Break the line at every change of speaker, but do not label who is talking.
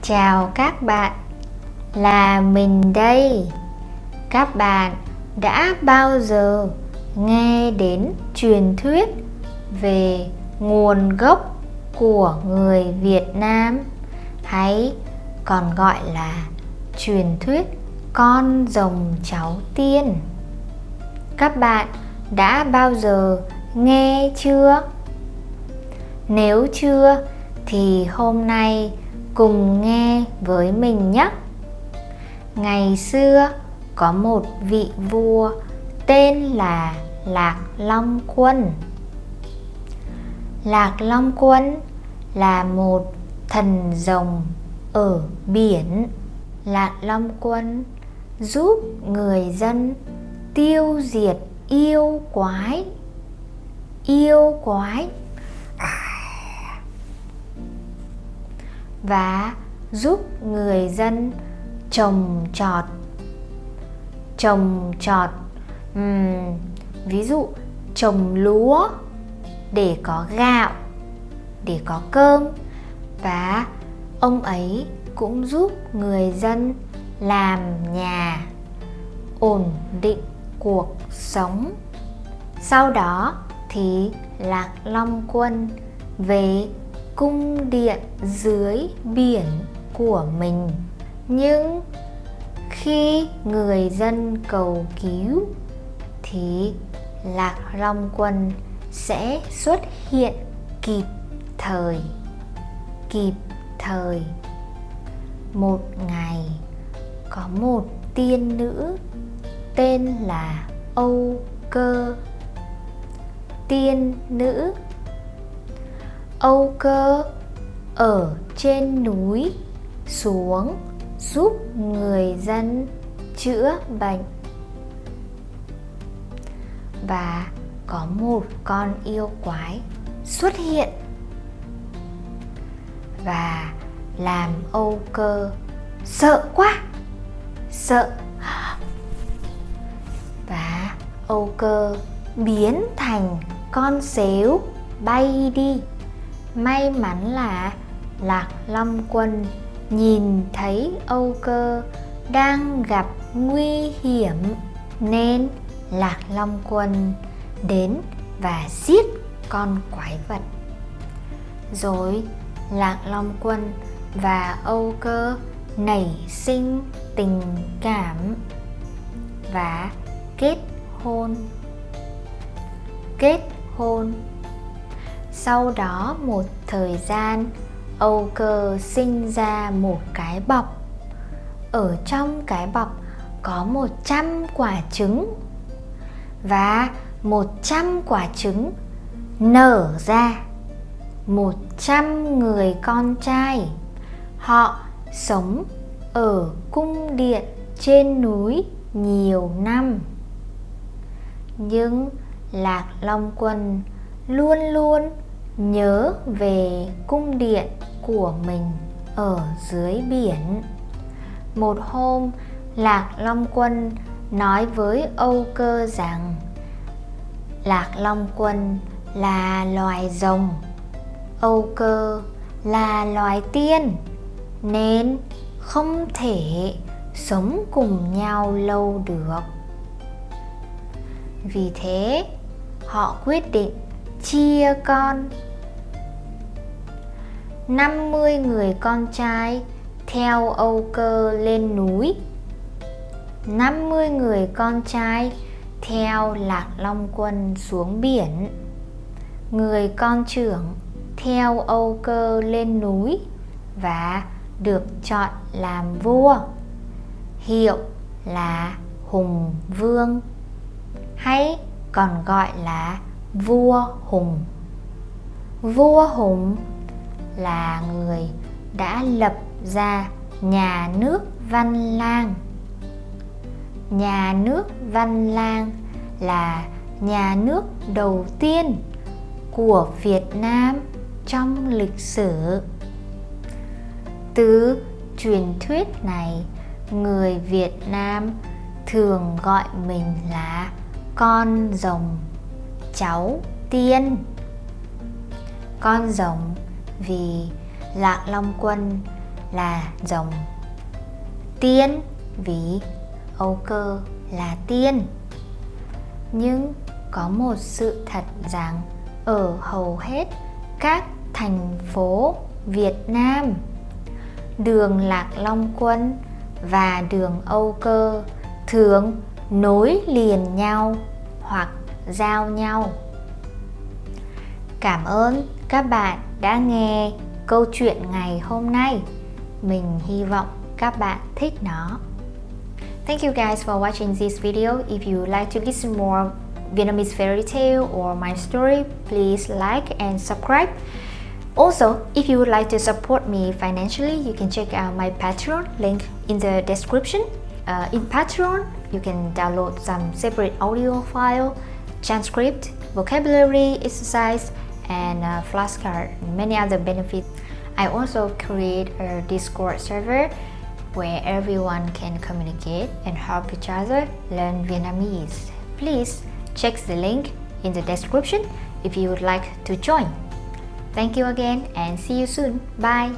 Chào các bạn, là mình đây. Các bạn đã bao giờ nghe đến truyền thuyết về nguồn gốc của người Việt Nam, hay còn gọi là truyền thuyết con rồng cháu tiên? Các bạn đã bao giờ nghe chưa? Nếu chưa thì hôm nay cùng nghe với mình nhé. Ngày xưa có một vị vua tên là Lạc Long Quân. Lạc Long Quân là một thần rồng ở biển. Lạc Long Quân giúp người dân tiêu diệt yêu quái. Và giúp người dân trồng trọt. Ví dụ trồng lúa để có gạo, để có cơm. Và ông ấy cũng giúp người dân làm nhà, ổn định cuộc sống. Sau đó thì Lạc Long Quân về cung điện dưới biển của mình. Nhưng khi người dân cầu cứu thì Lạc Long Quân sẽ xuất hiện kịp thời. Một ngày có một tiên nữ tên là Âu Cơ. Tiên nữ Âu Cơ ở trên núi xuống giúp người dân chữa bệnh. Và có một con yêu quái xuất hiện và làm Âu Cơ sợ quá. Và Âu Cơ biến thành con sếu bay đi. May mắn là Lạc Long Quân nhìn thấy Âu Cơ đang gặp nguy hiểm, nên Lạc Long Quân đến và giết con quái vật. Rồi Lạc Long Quân và Âu Cơ nảy sinh tình cảm và kết hôn. Sau đó một thời gian, Âu Cơ sinh ra một cái bọc. Ở trong cái bọc có 100 quả trứng. Và 100 quả trứng nở ra 100 người con trai. Họ sống ở cung điện trên núi nhiều năm. Nhưng Lạc Long Quân luôn luôn nhớ về cung điện của mình ở dưới biển. Một hôm, Lạc Long Quân nói với Âu Cơ rằng Lạc Long Quân là loài rồng, Âu Cơ là loài tiên, nên không thể sống cùng nhau lâu được. Vì thế, họ quyết định chia con. 50 người con trai theo Âu Cơ lên núi, 50 người con trai theo Lạc Long Quân xuống biển. Người con trưởng theo Âu Cơ lên núi và được chọn làm vua, hiệu là Hùng Vương, hay còn gọi là vua Hùng. Vua Hùng là người đã lập ra nhà nước Văn Lang. Nhà nước Văn Lang là nhà nước đầu tiên của Việt Nam trong lịch sử. Từ truyền thuyết này, người Việt Nam thường gọi mình là con rồng cháu tiên. Con rồng vì Lạc Long Quân là rồng. Tiên vì Âu Cơ là tiên. Nhưng có một sự thật rằng ở hầu hết các thành phố Việt Nam, đường Lạc Long Quân và đường Âu Cơ thường nối liền nhau hoặc giao nhau. Cảm ơn các bạn đã nghe câu chuyện ngày hôm nay. Mình hy vọng các bạn thích nó. Thank you guys for watching this video. If you like to listen more Vietnamese fairy tale or my story, please like and subscribe. Also, if you would like to support me financially, you can check out my Patreon link in the description. In Patreon, you can download some separate audio file, transcript, vocabulary exercise, and flashcard, and many other benefits. I also create a Discord server where everyone can communicate and help each other learn Vietnamese. Please check the link in the description if you would like to join. Thank you again and see you soon. Bye!